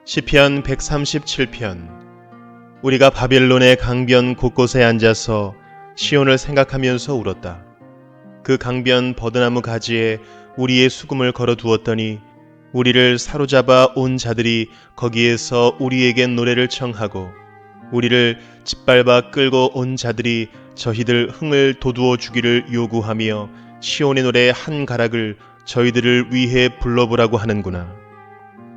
시편 137편. 우리가 바빌론의 강변 곳곳에 앉아서 시온을 생각하면서 울었다. 그 강변 버드나무 가지에 우리의 수금을 걸어두었더니 우리를 사로잡아 온 자들이 거기에서 우리에게 노래를 청하고 우리를 짓밟아 끌고 온 자들이 저희들 흥을 돋우어 주기를 요구하며 시온의 노래 한 가락을 저희들을 위해 불러보라고 하는구나.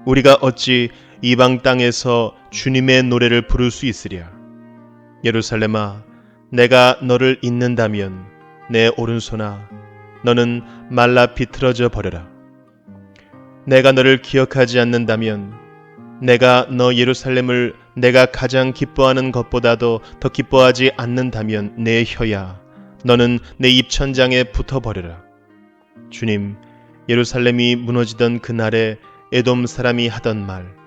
우리가 어찌 이방 땅에서 주님의 노래를 부를 수 있으랴. 예루살렘아, 내가 너를 잊는다면 내 오른손아, 너는 말라 비틀어져 버려라. 내가 너를 기억하지 않는다면 내가 너 예루살렘을 내가 가장 기뻐하는 것보다도 더 기뻐하지 않는다면 내 혀야, 너는 내 입천장에 붙어버려라. 주님, 예루살렘이 무너지던 그날에 에돔 사람이 하던 말,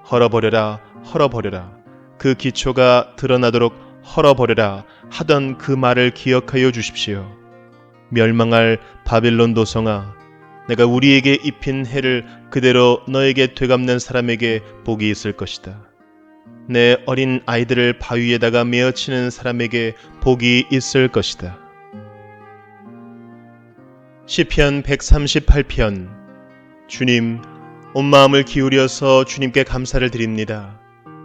헐어버려라, 헐어버려라, 그 기초가 드러나도록 헐어버려라 하던 그 말을 기억하여 주십시오. 멸망할 바빌론 도성아, 내가 우리에게 입힌 해를 그대로 너에게 되갚는 사람에게 복이 있을 것이다. 내 어린 아이들을 바위에다가 메어치는 사람에게 복이 있을 것이다. 시편 138편. 주님, 온 마음을 기울여서 주님께 감사를 드립니다.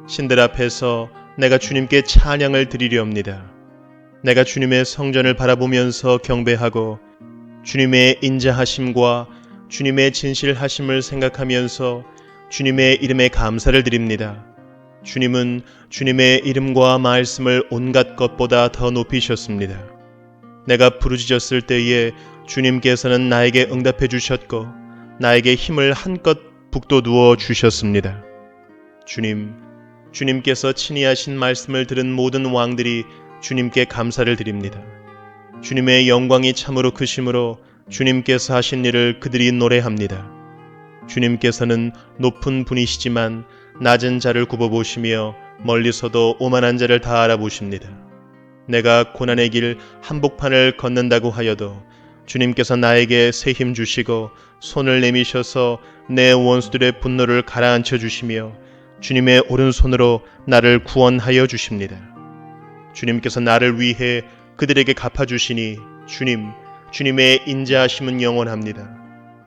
신들 앞에서 내가 주님께 찬양을 드리려옵니다. 내가 주님의 성전을 바라보면서 경배하고 주님의 인자하심과 주님의 진실하심을 생각하면서 주님의 이름에 감사를 드립니다. 주님은 주님의 이름과 말씀을 온갖 것보다 더 높이셨습니다. 내가 부르짖었을 때에 주님께서는 나에게 응답해 주셨고 나에게 힘을 한껏 북돋우어 주셨습니다. 주님께서 친히 하신 말씀을 들은 모든 왕들이 주님께 감사를 드립니다. 주님의 영광이 참으로 크심으로 주님께서 하신 일을 그들이 노래합니다. 주님께서는 높은 분이시지만 낮은 자를 굽어보시며 멀리서도 오만한 자를 다 알아보십니다. 내가 고난의 길 한복판을 걷는다고 하여도 주님께서 나에게 새 힘 주시고 손을 내미셔서 내 원수들의 분노를 가라앉혀 주시며 주님의 오른손으로 나를 구원하여 주십니다. 주님께서 나를 위해 그들에게 갚아주시니 주님의 인자하심은 영원합니다.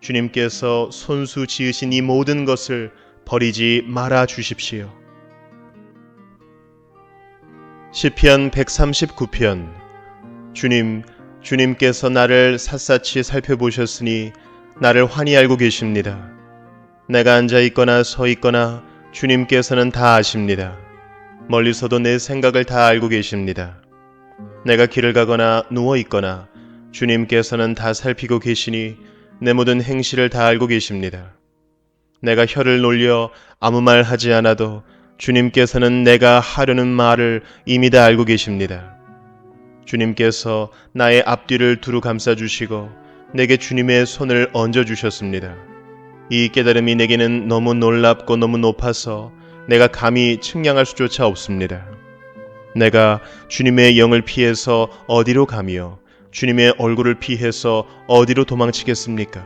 주님께서 손수 지으신 이 모든 것을 버리지 말아 주십시오. 시편 139편. 주님께서 나를 샅샅이 살펴보셨으니 나를 환히 알고 계십니다. 내가 앉아 있거나 서 있거나 주님께서는 다 아십니다. 멀리서도 내 생각을 다 알고 계십니다. 내가 길을 가거나 누워 있거나 주님께서는 다 살피고 계시니 내 모든 행실을 다 알고 계십니다. 내가 혀를 놀려 아무 말 하지 않아도 주님께서는 내가 하려는 말을 이미 다 알고 계십니다. 주님께서 나의 앞뒤를 두루 감싸주시고 내게 주님의 손을 얹어주셨습니다. 이 깨달음이 내게는 너무 놀랍고 너무 높아서 내가 감히 측량할 수조차 없습니다. 내가 주님의 영을 피해서 어디로 가며 주님의 얼굴을 피해서 어디로 도망치겠습니까?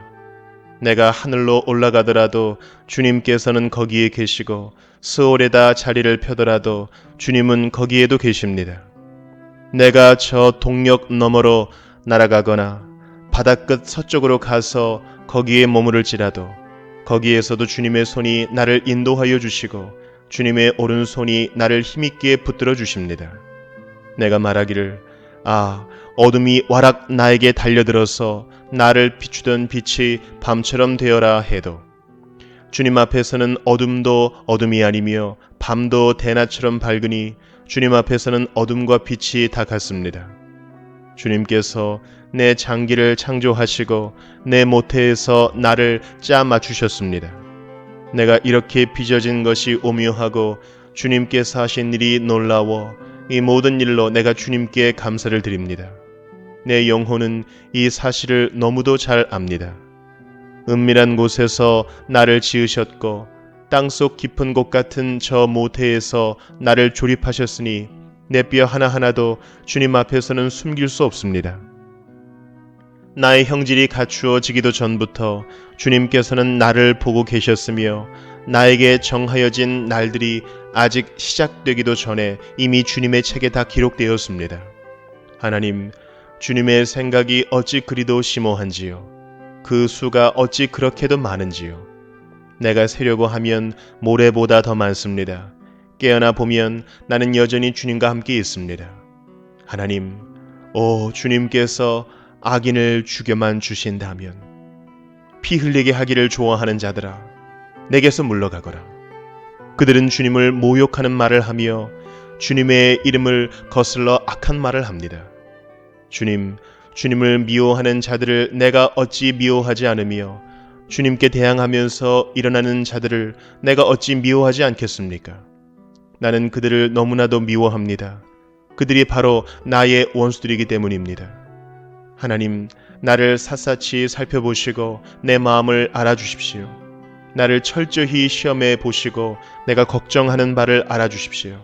내가 하늘로 올라가더라도 주님께서는 거기에 계시고 스올에다 자리를 펴더라도 주님은 거기에도 계십니다. 내가 저 동력 너머로 날아가거나 바다끝 서쪽으로 가서 거기에 머무를지라도 거기에서도 주님의 손이 나를 인도하여 주시고 주님의 오른손이 나를 힘있게 붙들어 주십니다. 내가 말하기를 어둠이 와락 나에게 달려들어서 나를 비추던 빛이 밤처럼 되어라 해도 주님 앞에서는 어둠도 어둠이 아니며 밤도 대낮처럼 밝으니 주님 앞에서는 어둠과 빛이 다 같습니다. 주님께서 내 장기를 창조하시고 내 모태에서 나를 짜 맞추셨습니다. 내가 이렇게 빚어진 것이 오묘하고 주님께서 하신 일이 놀라워 이 모든 일로 내가 주님께 감사를 드립니다. 내 영혼은 이 사실을 너무도 잘 압니다. 은밀한 곳에서 나를 지으셨고 땅속 깊은 곳 같은 저 모태에서 나를 조립하셨으니 내 뼈 하나하나도 주님 앞에서는 숨길 수 없습니다. 나의 형질이 갖추어지기도 전부터 주님께서는 나를 보고 계셨으며 나에게 정하여진 날들이 아직 시작되기도 전에 이미 주님의 책에 다 기록되었습니다. 하나님, 주님의 생각이 어찌 그리도 심오한지요. 그 수가 어찌 그렇게도 많은지요. 내가 세려고 하면 모래보다 더 많습니다. 깨어나 보면 나는 여전히 주님과 함께 있습니다. 하나님, 주님께서 악인을 죽여만 주신다면 피 흘리게 하기를 좋아하는 자들아, 내게서 물러가거라. 그들은 주님을 모욕하는 말을 하며 주님의 이름을 거슬러 악한 말을 합니다. 주님을 미워하는 자들을 내가 어찌 미워하지 않으며 주님께 대항하면서 일어나는 자들을 내가 어찌 미워하지 않겠습니까? 나는 그들을 너무나도 미워합니다. 그들이 바로 나의 원수들이기 때문입니다. 하나님, 나를 샅샅이 살펴보시고 내 마음을 알아주십시오. 나를 철저히 시험해 보시고 내가 걱정하는 바를 알아주십시오.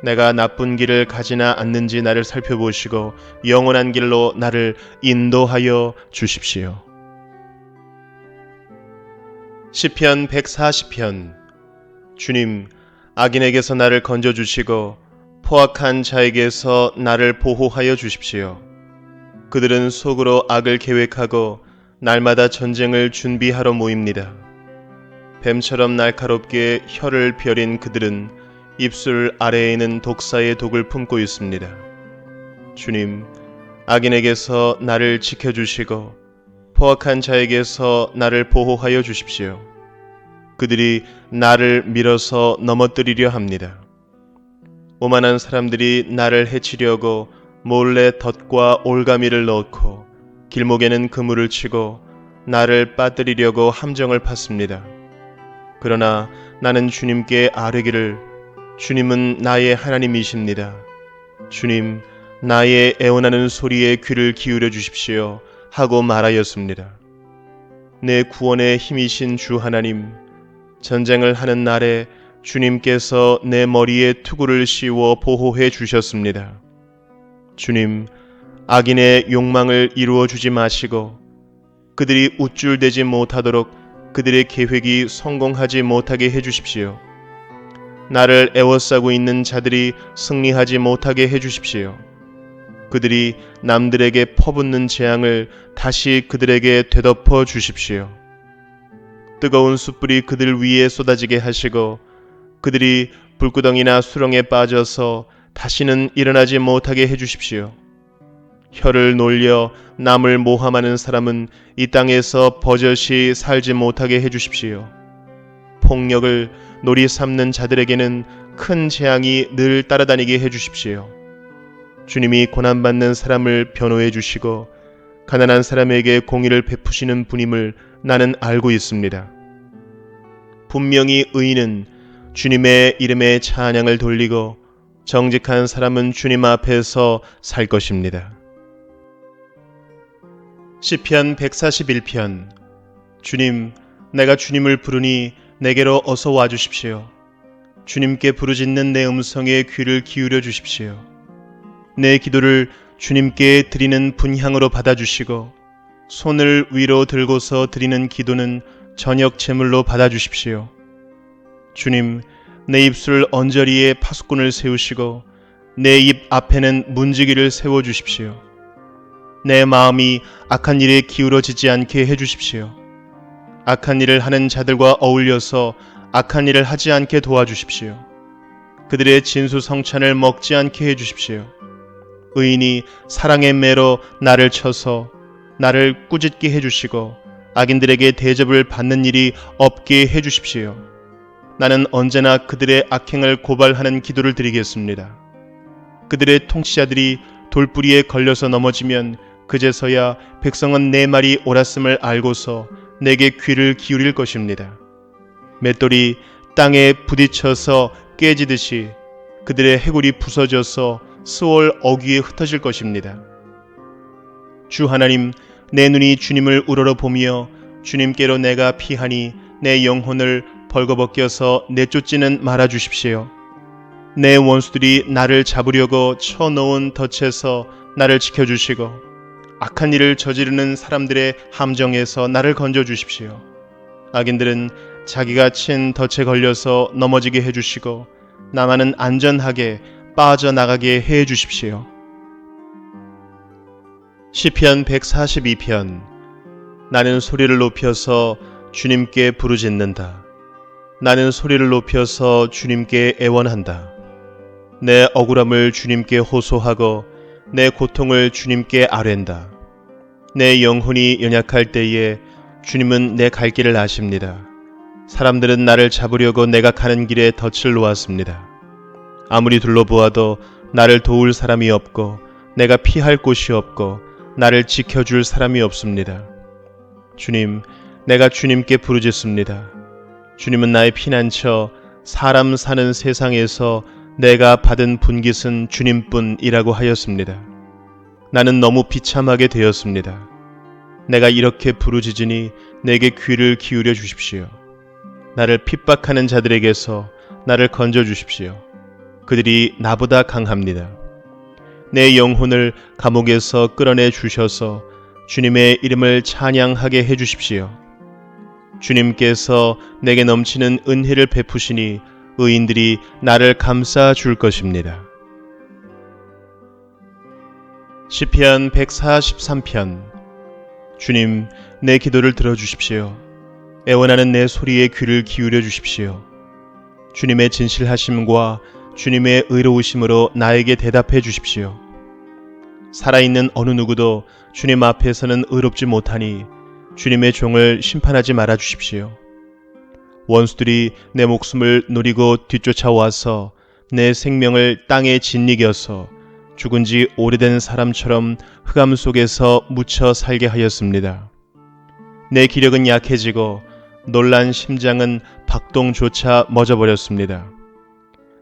내가 나쁜 길을 가지나 않는지 나를 살펴보시고 영원한 길로 나를 인도하여 주십시오. 시편 140편. 주님, 악인에게서 나를 건져주시고 포악한 자에게서 나를 보호하여 주십시오. 그들은 속으로 악을 계획하고 날마다 전쟁을 준비하러 모입니다. 뱀처럼 날카롭게 혀를 펴린 그들은 입술 아래에는 독사의 독을 품고 있습니다. 주님, 악인에게서 나를 지켜주시고 포악한 자에게서 나를 보호하여 주십시오. 그들이 나를 밀어서 넘어뜨리려 합니다. 오만한 사람들이 나를 해치려고 몰래 덫과 올가미를 넣고 길목에는 그물을 치고 나를 빠뜨리려고 함정을 팠습니다. 그러나 나는 주님께 아뢰기를, 주님은 나의 하나님이십니다. 주님, 나의 애원하는 소리에 귀를 기울여 주십시오 하고 말하였습니다. 내 구원의 힘이신 주 하나님, 전쟁을 하는 날에 주님께서 내 머리에 투구를 씌워 보호해 주셨습니다. 주님, 악인의 욕망을 이루어 주지 마시고 그들이 우쭐대지 못하도록 그들의 계획이 성공하지 못하게 해 주십시오. 나를 애워싸고 있는 자들이 승리하지 못하게 해 주십시오. 그들이 남들에게 퍼붓는 재앙을 다시 그들에게 되덮어 주십시오. 뜨거운 숯불이 그들 위에 쏟아지게 하시고 그들이 불구덩이나 수렁에 빠져서 다시는 일어나지 못하게 해 주십시오. 혀를 놀려 남을 모함하는 사람은 이 땅에서 버젓이 살지 못하게 해 주십시오. 폭력을 놀이 삼는 자들에게는 큰 재앙이 늘 따라다니게 해 주십시오. 주님이 고난받는 사람을 변호해 주시고 가난한 사람에게 공의를 베푸시는 분임을 나는 알고 있습니다. 분명히 의인은 주님의 이름에 찬양을 돌리고 정직한 사람은 주님 앞에서 살 것입니다. 시편 141편. 주님, 내가 주님을 부르니 내게로 어서 와주십시오. 주님께 부르짖는 내 음성에 귀를 기울여 주십시오. 내 기도를 주님께 드리는 분향으로 받아주시고 손을 위로 들고서 드리는 기도는 저녁 제물로 받아주십시오. 주님, 내 입술 언저리에 파수꾼을 세우시고 내 입 앞에는 문지기를 세워주십시오. 내 마음이 악한 일에 기울어지지 않게 해주십시오. 악한 일을 하는 자들과 어울려서 악한 일을 하지 않게 도와주십시오. 그들의 진수성찬을 먹지 않게 해주십시오. 의인이 사랑의 매로 나를 쳐서 나를 꾸짖게 해주시고 악인들에게 대접을 받는 일이 없게 해주십시오. 나는 언제나 그들의 악행을 고발하는 기도를 드리겠습니다. 그들의 통치자들이 돌뿌리에 걸려서 넘어지면 그제서야 백성은 내 말이 옳았음을 알고서 내게 귀를 기울일 것입니다. 맷돌이 땅에 부딪혀서 깨지듯이 그들의 해골이 부서져서 스올 어귀에 흩어질 것입니다. 주 하나님, 내 눈이 주님을 우러러보며 주님께로 내가 피하니 내 영혼을 벌거벗겨서 내쫓지는 말아주십시오. 내 원수들이 나를 잡으려고 쳐놓은 덫에서 나를 지켜주시고 악한 일을 저지르는 사람들의 함정에서 나를 건져주십시오. 악인들은 자기가 친 덫에 걸려서 넘어지게 해주시고 나만은 안전하게 빠져나가게 해주십시오. 시편 142편. 나는 소리를 높여서 주님께 부르짖는다. 나는 소리를 높여서 주님께 애원한다. 내 억울함을 주님께 호소하고 내 고통을 주님께 아뢰는다. 내 영혼이 연약할 때에 주님은 내 갈 길을 아십니다. 사람들은 나를 잡으려고 내가 가는 길에 덫을 놓았습니다. 아무리 둘러보아도 나를 도울 사람이 없고 내가 피할 곳이 없고 나를 지켜줄 사람이 없습니다. 주님, 내가 주님께 부르짖습니다. 주님은 나의 피난처, 사람 사는 세상에서 내가 받은 분깃은 주님뿐이라고 하였습니다. 나는 너무 비참하게 되었습니다. 내가 이렇게 부르짖으니 내게 귀를 기울여 주십시오. 나를 핍박하는 자들에게서 나를 건져 주십시오. 그들이 나보다 강합니다. 내 영혼을 감옥에서 끌어내 주셔서 주님의 이름을 찬양하게 해 주십시오. 주님께서 내게 넘치는 은혜를 베푸시니 의인들이 나를 감싸 줄 것입니다. 시편 143편. 주님, 내 기도를 들어주십시오. 애원하는 내 소리에 귀를 기울여 주십시오. 주님의 진실하심과 주님의 의로우심으로 나에게 대답해 주십시오. 살아있는 어느 누구도 주님 앞에서는 의롭지 못하니 주님의 종을 심판하지 말아 주십시오. 원수들이 내 목숨을 노리고 뒤쫓아와서 내 생명을 땅에 짓이겨서 죽은 지 오래된 사람처럼 흑암 속에서 묻혀 살게 하였습니다. 내 기력은 약해지고 놀란 심장은 박동조차 멎어버렸습니다.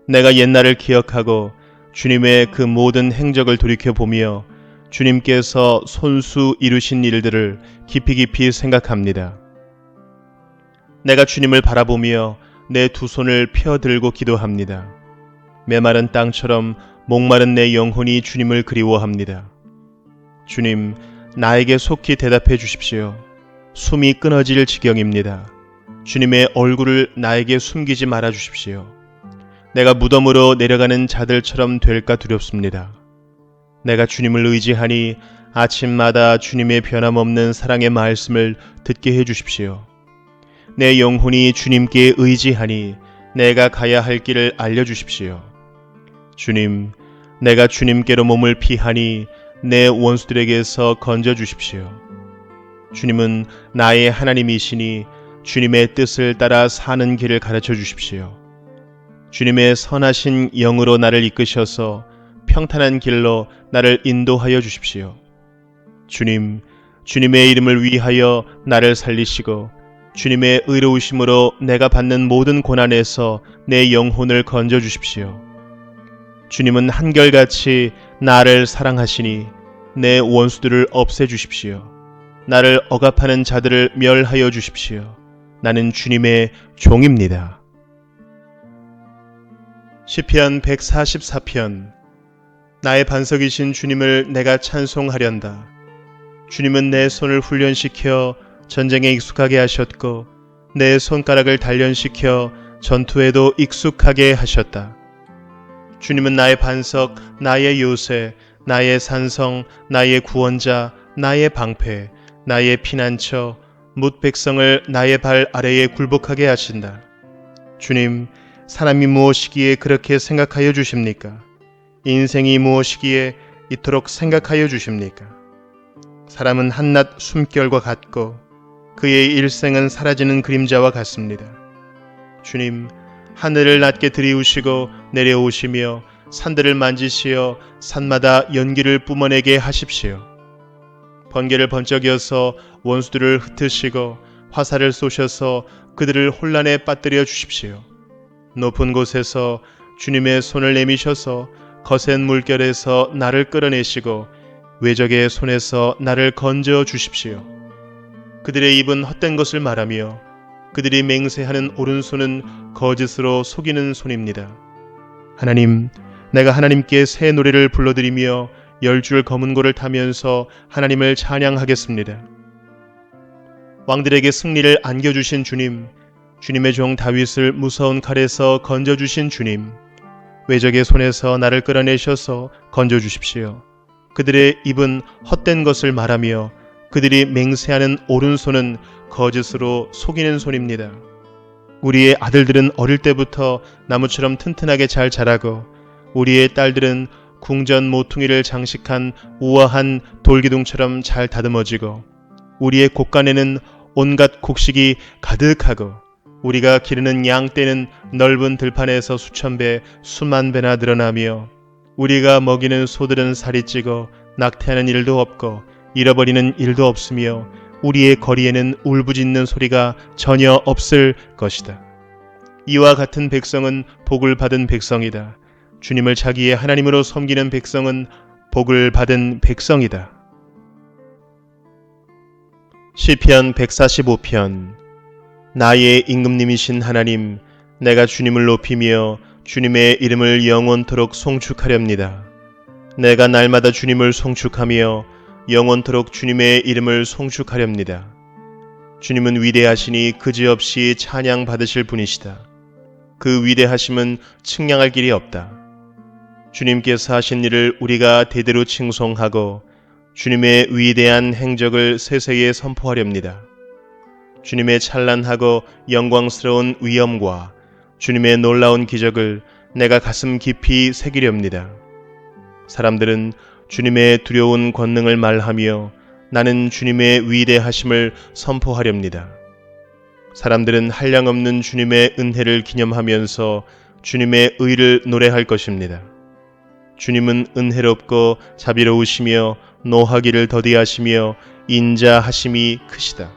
내가 옛날을 기억하고 주님의 그 모든 행적을 돌이켜보며 주님께서 손수 이루신 일들을 깊이 생각합니다. 내가 주님을 바라보며 내 두 손을 펴들고 기도합니다. 메마른 땅처럼 목마른 내 영혼이 주님을 그리워합니다. 주님, 나에게 속히 대답해 주십시오. 숨이 끊어질 지경입니다. 주님의 얼굴을 나에게 숨기지 말아 주십시오. 내가 무덤으로 내려가는 자들처럼 될까 두렵습니다. 내가 주님을 의지하니 아침마다 주님의 변함없는 사랑의 말씀을 듣게 해 주십시오. 내 영혼이 주님께 의지하니 내가 가야 할 길을 알려주십시오. 주님, 내가 주님께로 몸을 피하니 내 원수들에게서 건져주십시오. 주님은 나의 하나님이시니 주님의 뜻을 따라 사는 길을 가르쳐 주십시오. 주님의 선하신 영으로 나를 이끄셔서 평탄한 길로 나를 인도하여 주십시오. 주님, 주님의 이름을 위하여 나를 살리시고 주님의 의로우심으로 내가 받는 모든 고난에서 내 영혼을 건져 주십시오. 주님은 한결같이 나를 사랑하시니 내 원수들을 없애 주십시오. 나를 억압하는 자들을 멸하여 주십시오. 나는 주님의 종입니다. 시편 144편. 나의 반석이신 주님을 내가 찬송하련다. 주님은 내 손을 훈련시켜 전쟁에 익숙하게 하셨고 내 손가락을 단련시켜 전투에도 익숙하게 하셨다. 주님은 나의 반석, 나의 요새, 나의 산성, 나의 구원자, 나의 방패, 나의 피난처, 뭇 백성을 나의 발 아래에 굴복하게 하신다. 주님, 사람이 무엇이기에 그렇게 생각하여 주십니까? 인생이 무엇이기에 이토록 생각하여 주십니까? 사람은 한낱 숨결과 같고 그의 일생은 사라지는 그림자와 같습니다. 주님, 하늘을 낮게 들이우시고 내려오시며 산들을 만지시어 산마다 연기를 뿜어내게 하십시오. 번개를 번쩍여서 원수들을 흩으시고 화살을 쏘셔서 그들을 혼란에 빠뜨려 주십시오. 높은 곳에서 주님의 손을 내미셔서 거센 물결에서 나를 끌어내시고 외적의 손에서 나를 건져 주십시오. 그들의 입은 헛된 것을 말하며 그들이 맹세하는 오른손은 거짓으로 속이는 손입니다. 하나님, 내가 하나님께 새 노래를 불러드리며 10줄 검은고를 타면서 하나님을 찬양하겠습니다. 왕들에게 승리를 안겨주신 주님, 주님의 종 다윗을 무서운 칼에서 건져주신 주님, 외적의 손에서 나를 끌어내셔서 건져주십시오. 그들의 입은 헛된 것을 말하며 그들이 맹세하는 오른손은 거짓으로 속이는 손입니다. 우리의 아들들은 어릴 때부터 나무처럼 튼튼하게 잘 자라고 우리의 딸들은 궁전 모퉁이를 장식한 우아한 돌기둥처럼 잘 다듬어지고 우리의 곳간에는 온갖 곡식이 가득하고 우리가 기르는 양떼는 넓은 들판에서 수천 배, 수만 배나 늘어나며 우리가 먹이는 소들은 살이 찌고 낙태하는 일도 없고 잃어버리는 일도 없으며 우리의 거리에는 울부짖는 소리가 전혀 없을 것이다. 이와 같은 백성은 복을 받은 백성이다. 주님을 자기의 하나님으로 섬기는 백성은 복을 받은 백성이다. 시편 145편. 나의 임금님이신 하나님, 내가 주님을 높이며 주님의 이름을 영원토록 송축하렵니다. 내가 날마다 주님을 송축하며 영원토록 주님의 이름을 송축하렵니다. 주님은 위대하시니 그지없이 찬양 받으실 분이시다. 그 위대하심은 측량할 길이 없다. 주님께서 하신 일을 우리가 대대로 칭송하고 주님의 위대한 행적을 세세에 선포하렵니다. 주님의 찬란하고 영광스러운 위엄과 주님의 놀라운 기적을 내가 가슴 깊이 새기렵니다. 사람들은 주님의 두려운 권능을 말하며 나는 주님의 위대하심을 선포하렵니다. 사람들은 한량없는 주님의 은혜를 기념하면서 주님의 의를 노래할 것입니다. 주님은 은혜롭고 자비로우시며 노하기를 더디하시며 인자하심이 크시다.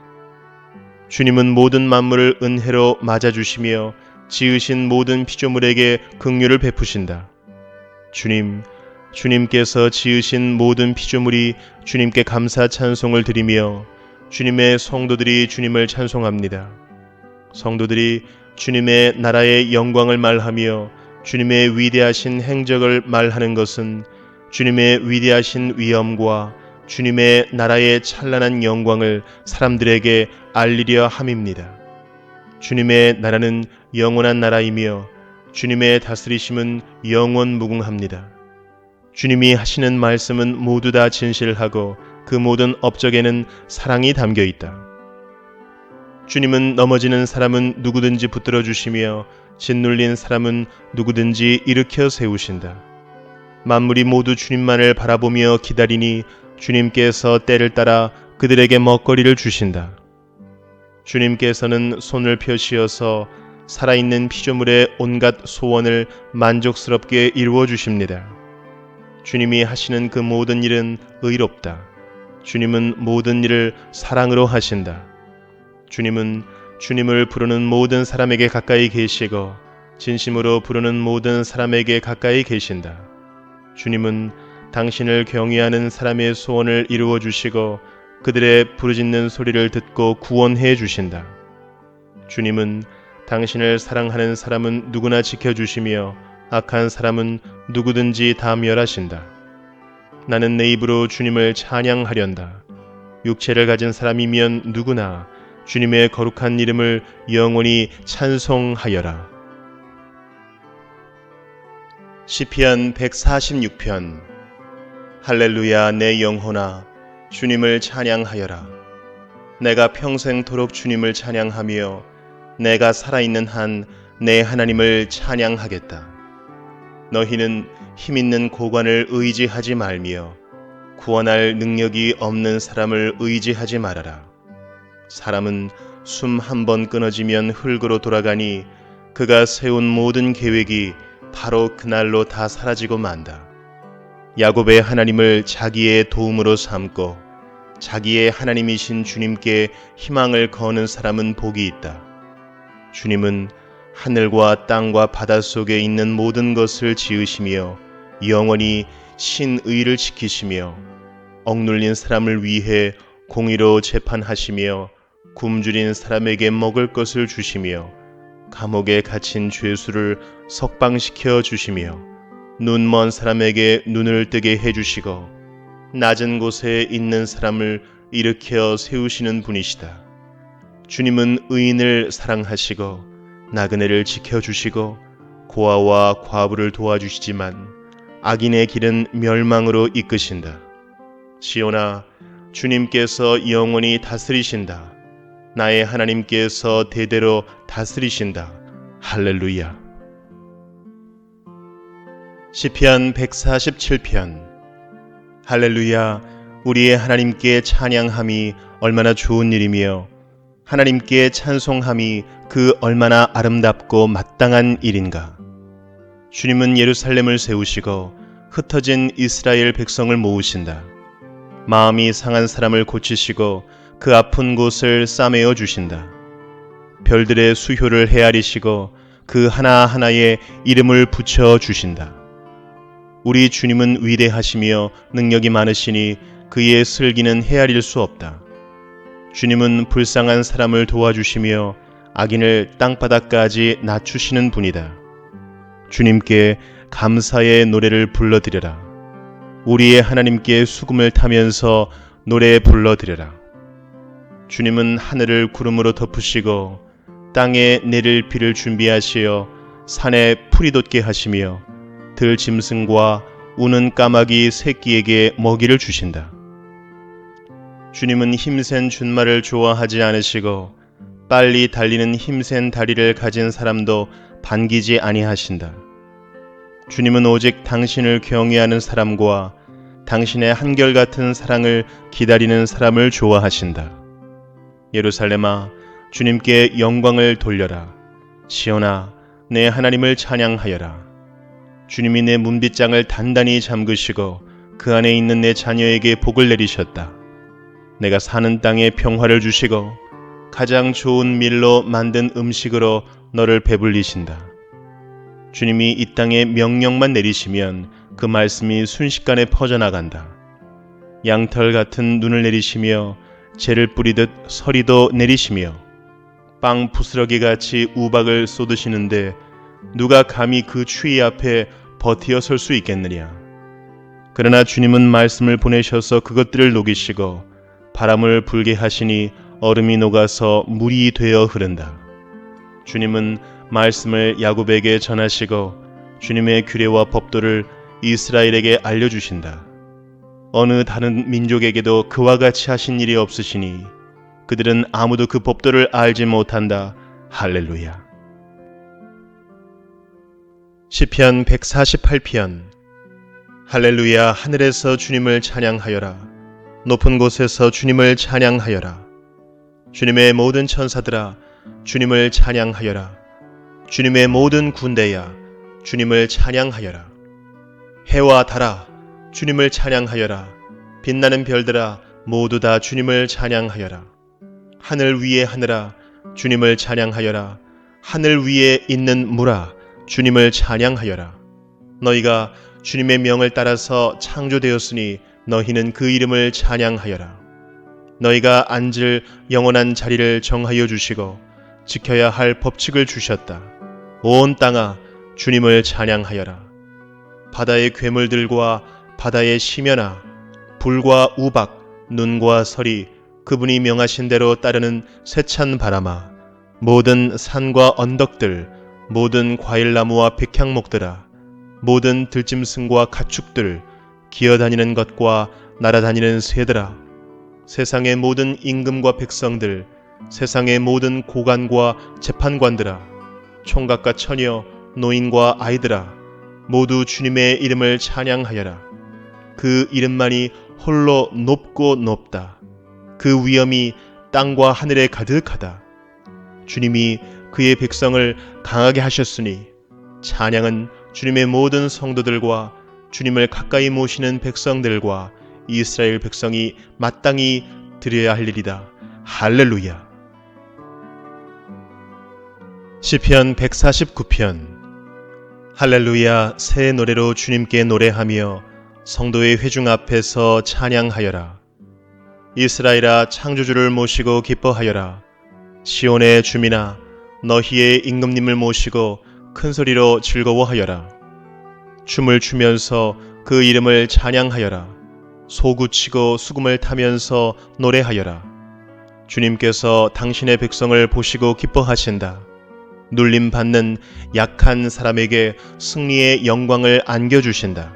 주님은 모든 만물을 은혜로 맞아주시며 지으신 모든 피조물에게 긍휼을 베푸신다. 주님께서 지으신 모든 피조물이 주님께 감사 찬송을 드리며 주님의 성도들이 주님을 찬송합니다. 성도들이 주님의 나라의 영광을 말하며 주님의 위대하신 행적을 말하는 것은 주님의 위대하신 위엄과 주님의 나라의 찬란한 영광을 사람들에게 알리려 함입니다. 주님의 나라는 영원한 나라이며 주님의 다스리심은 영원무궁합니다. 주님이 하시는 말씀은 모두 다 진실하고 그 모든 업적에는 사랑이 담겨 있다. 주님은 넘어지는 사람은 누구든지 붙들어 주시며 짓눌린 사람은 누구든지 일으켜 세우신다. 만물이 모두 주님만을 바라보며 기다리니 주님께서 때를 따라 그들에게 먹거리를 주신다. 주님께서는 손을 펴시어서 살아있는 피조물의 온갖 소원을 만족스럽게 이루어 주십니다. 주님이 하시는 그 모든 일은 의롭다. 주님은 모든 일을 사랑으로 하신다. 주님은 주님을 부르는 모든 사람에게 가까이 계시고 진심으로 부르는 모든 사람에게 가까이 계신다. 주님은 당신을 경외하는 사람의 소원을 이루어 주시고 그들의 부르짖는 소리를 듣고 구원해 주신다. 주님은 당신을 사랑하는 사람은 누구나 지켜주시며 악한 사람은 누구든지 다 멸하신다. 나는 내 입으로 주님을 찬양하련다. 육체를 가진 사람이면 누구나 주님의 거룩한 이름을 영원히 찬송하여라. 시편 146편. 할렐루야, 내 영혼아 주님을 찬양하여라. 내가 평생토록 주님을 찬양하며 내가 살아있는 한 내 하나님을 찬양하겠다. 너희는 힘있는 고관을 의지하지 말며 구원할 능력이 없는 사람을 의지하지 말아라. 사람은 숨 한 번 끊어지면 흙으로 돌아가니 그가 세운 모든 계획이 바로 그날로 다 사라지고 만다. 야곱의 하나님을 자기의 도움으로 삼고 자기의 하나님이신 주님께 희망을 거는 사람은 복이 있다. 주님은 하늘과 땅과 바다 속에 있는 모든 것을 지으시며 영원히 신의를 지키시며 억눌린 사람을 위해 공의로 재판하시며 굶주린 사람에게 먹을 것을 주시며 감옥에 갇힌 죄수를 석방시켜 주시며 눈먼 사람에게 눈을 뜨게 해주시고 낮은 곳에 있는 사람을 일으켜 세우시는 분이시다. 주님은 의인을 사랑하시고 나그네를 지켜주시고 고아와 과부를 도와주시지만 악인의 길은 멸망으로 이끄신다. 시온아, 주님께서 영원히 다스리신다. 나의 하나님께서 대대로 다스리신다. 할렐루야. 시편 147편. 할렐루야. 우리의 하나님께 찬양함이 얼마나 좋은 일이며 하나님께 찬송함이 그 얼마나 아름답고 마땅한 일인가. 주님은 예루살렘을 세우시고 흩어진 이스라엘 백성을 모으신다. 마음이 상한 사람을 고치시고 그 아픈 곳을 싸매어 주신다. 별들의 수효를 헤아리시고 그 하나하나에 이름을 붙여 주신다. 우리 주님은 위대하시며 능력이 많으시니 그의 슬기는 헤아릴 수 없다. 주님은 불쌍한 사람을 도와주시며 악인을 땅바닥까지 낮추시는 분이다. 주님께 감사의 노래를 불러드려라. 우리의 하나님께 수금을 타면서 노래 불러드려라. 주님은 하늘을 구름으로 덮으시고 땅에 내릴 비를 준비하시어 산에 풀이 돋게 하시며 들짐승과 우는 까마귀 새끼에게 먹이를 주신다. 주님은 힘센 준말을 좋아하지 않으시고 빨리 달리는 힘센 다리를 가진 사람도 반기지 아니하신다. 주님은 오직 당신을 경외하는 사람과 당신의 한결같은 사랑을 기다리는 사람을 좋아하신다. 예루살렘아, 주님께 영광을 돌려라. 시온아, 내 하나님을 찬양하여라. 주님이 내 문빗장을 단단히 잠그시고 그 안에 있는 내 자녀에게 복을 내리셨다. 내가 사는 땅에 평화를 주시고 가장 좋은 밀로 만든 음식으로 너를 배불리신다. 주님이 이 땅에 명령만 내리시면 그 말씀이 순식간에 퍼져나간다. 양털 같은 눈을 내리시며 재를 뿌리듯 서리도 내리시며 빵 부스러기같이 우박을 쏟으시는데 누가 감히 그 추위 앞에 버티어 설 수 있겠느냐. 그러나 주님은 말씀을 보내셔서 그것들을 녹이시고 바람을 불게 하시니 얼음이 녹아서 물이 되어 흐른다. 주님은 말씀을 야곱에게 전하시고 주님의 규례와 법도를 이스라엘에게 알려주신다. 어느 다른 민족에게도 그와 같이 하신 일이 없으시니 그들은 아무도 그 법도를 알지 못한다. 할렐루야. 시편 148편. 할렐루야. 하늘에서 주님을 찬양하여라. 높은 곳에서 주님을 찬양하여라. 주님의 모든 천사들아, 주님을 찬양하여라. 주님의 모든 군대야, 주님을 찬양하여라. 해와 달아, 주님을 찬양하여라. 빛나는 별들아, 모두 다 주님을 찬양하여라. 하늘 위의 하늘아, 주님을 찬양하여라. 하늘 위에 있는 물아, 주님을 찬양하여라. 너희가 주님의 명을 따라서 창조되었으니 너희는 그 이름을 찬양하여라. 너희가 앉을 영원한 자리를 정하여 주시고 지켜야 할 법칙을 주셨다. 온 땅아, 주님을 찬양하여라. 바다의 괴물들과 바다의 심연아, 불과 우박, 눈과 서리, 그분이 명하신 대로 따르는 세찬 바람아, 모든 산과 언덕들, 모든 과일나무와 백향목들아, 모든 들짐승과 가축들, 기어다니는 것과 날아다니는 새들아, 세상의 모든 임금과 백성들, 세상의 모든 고관과 재판관들아, 총각과 처녀, 노인과 아이들아, 모두 주님의 이름을 찬양하여라. 그 이름만이 홀로 높고 높다. 그 위엄이 땅과 하늘에 가득하다. 주님이 그의 백성을 강하게 하셨으니 찬양은 주님의 모든 성도들과 주님을 가까이 모시는 백성들과 이스라엘 백성이 마땅히 드려야 할 일이다. 할렐루야. 시편 149편. 할렐루야. 새 노래로 주님께 노래하며 성도의 회중 앞에서 찬양하여라. 이스라엘아, 창조주를 모시고 기뻐하여라. 시온의 주민아, 너희의 임금님을 모시고 큰 소리로 즐거워하여라. 춤을 추면서 그 이름을 찬양하여라. 소구치고 수금을 타면서 노래하여라. 주님께서 당신의 백성을 보시고 기뻐하신다. 눌림받는 약한 사람에게 승리의 영광을 안겨주신다.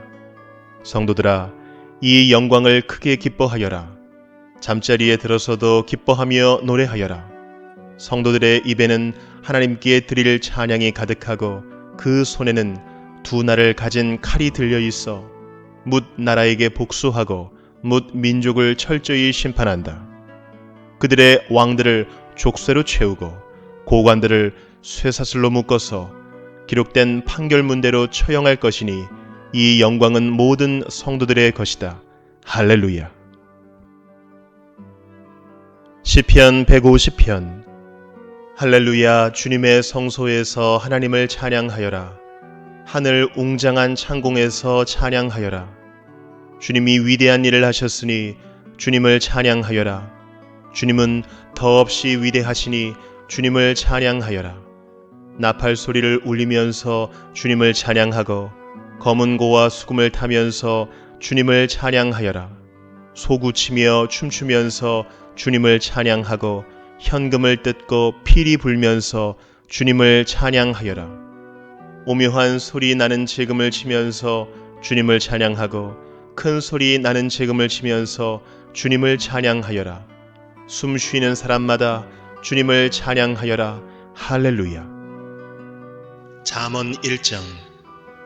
성도들아, 이 영광을 크게 기뻐하여라. 잠자리에 들어서도 기뻐하며 노래하여라. 성도들의 입에는 하나님께 드릴 찬양이 가득하고 그 손에는 두 날을 가진 칼이 들려 있어 뭇 나라에게 복수하고 뭇 민족을 철저히 심판한다. 그들의 왕들을 족쇄로 채우고 고관들을 쇠사슬로 묶어서 기록된 판결문대로 처형할 것이니 이 영광은 모든 성도들의 것이다. 할렐루야. 시편 150편. 할렐루야. 주님의 성소에서 하나님을 찬양하여라. 하늘 웅장한 창공에서 찬양하여라. 주님이 위대한 일을 하셨으니 주님을 찬양하여라. 주님은 더없이 위대하시니 주님을 찬양하여라. 나팔 소리를 울리면서 주님을 찬양하고 검은 고와 수금을 타면서 주님을 찬양하여라. 소구치며 춤추면서 주님을 찬양하고 현금을 뜯고 피리 불면서 주님을 찬양하여라. 오묘한 소리 나는 재금을 치면서 주님을 찬양하고 큰 소리 나는 재금을 치면서 주님을 찬양하여라. 숨 쉬는 사람마다 주님을 찬양하여라. 할렐루야. 잠언 1장.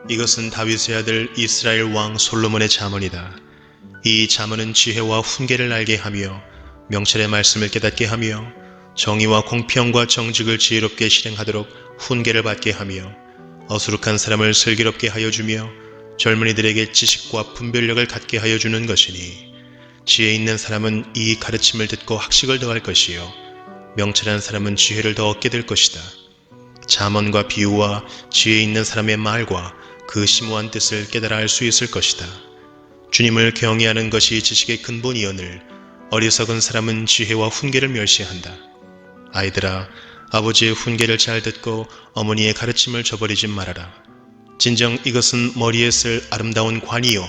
이것은 다윗의 아들 이스라엘 왕 솔로몬의 잠언이다. 이 잠언은 지혜와 훈계를 알게 하며 명철의 말씀을 깨닫게 하며 정의와 공평과 정직을 지혜롭게 실행하도록 훈계를 받게 하며 어수룩한 사람을 슬기롭게 하여 주며 젊은이들에게 지식과 분별력을 갖게 하여 주는 것이니 지혜 있는 사람은 이 가르침을 듣고 학식을 더할 것이요 명철한 사람은 지혜를 더 얻게 될 것이다. 잠언과 비유와 지혜 있는 사람의 말과 그 심오한 뜻을 깨달아 알 수 있을 것이다. 주님을 경외하는 것이 지식의 근본이오늘 어리석은 사람은 지혜와 훈계를 멸시한다. 아이들아, 아버지의 훈계를 잘 듣고 어머니의 가르침을 저버리지 말아라. 진정 이것은 머리에 쓸 아름다운 관이요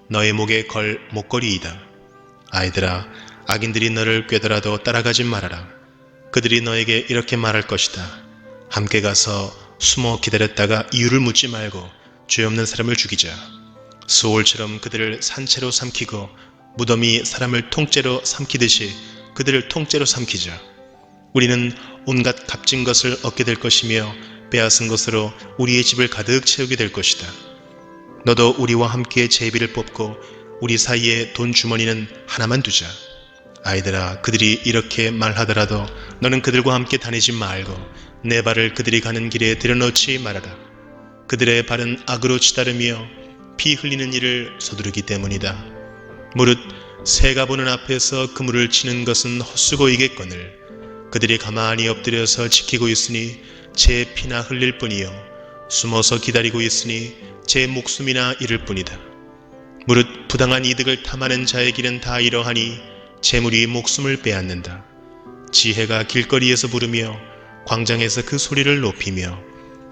너의 목에 걸 목걸이이다. 아이들아, 악인들이 너를 꾀더라도 따라가지 말아라. 그들이 너에게 이렇게 말할 것이다. 함께 가서 숨어 기다렸다가 이유를 묻지 말고 죄 없는 사람을 죽이자. 수올처럼 그들을 산채로 삼키고 무덤이 사람을 통째로 삼키듯이 그들을 통째로 삼키자. 우리는 온갖 값진 것을 얻게 될 것이며 빼앗은 것으로 우리의 집을 가득 채우게 될 것이다. 너도 우리와 함께 제비를 뽑고 우리 사이에 돈 주머니는 하나만 두자. 아이들아, 그들이 이렇게 말하더라도 너는 그들과 함께 다니지 말고 내 발을 그들이 가는 길에 들여놓지 말아라. 그들의 발은 악으로 치다르며 피 흘리는 일을 서두르기 때문이다. 무릇 새가 보는 앞에서 그물을 치는 것은 헛수고이겠거늘 그들이 가만히 엎드려서 지키고 있으니 제 피나 흘릴 뿐이요 숨어서 기다리고 있으니 제 목숨이나 잃을 뿐이다. 무릇 부당한 이득을 탐하는 자의 길은 다 이러하니 재물이 목숨을 빼앗는다. 지혜가 길거리에서 부르며 광장에서 그 소리를 높이며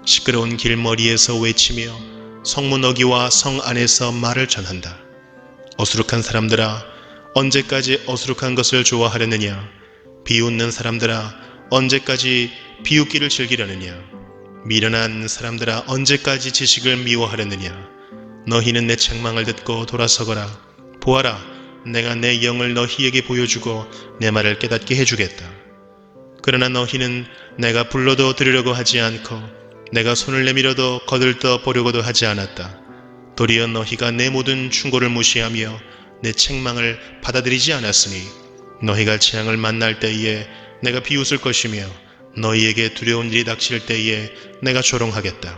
시끄러운 길머리에서 외치며 성문 어귀와 성 안에서 말을 전한다. 어수룩한 사람들아, 언제까지 어수룩한 것을 좋아하려느냐? 비웃는 사람들아, 언제까지 비웃기를 즐기려느냐? 미련한 사람들아, 언제까지 지식을 미워하려느냐? 너희는 내 책망을 듣고 돌아서거라. 보아라, 내가 내 영을 너희에게 보여주고 내 말을 깨닫게 해주겠다. 그러나 너희는 내가 불러도 들으려고 하지 않고 내가 손을 내밀어도 거들떠 보려고도 하지 않았다. 도리어 너희가 내 모든 충고를 무시하며 내 책망을 받아들이지 않았으니 너희가 재앙을 만날 때에 내가 비웃을 것이며 너희에게 두려운 일이 닥칠 때에 내가 조롱하겠다.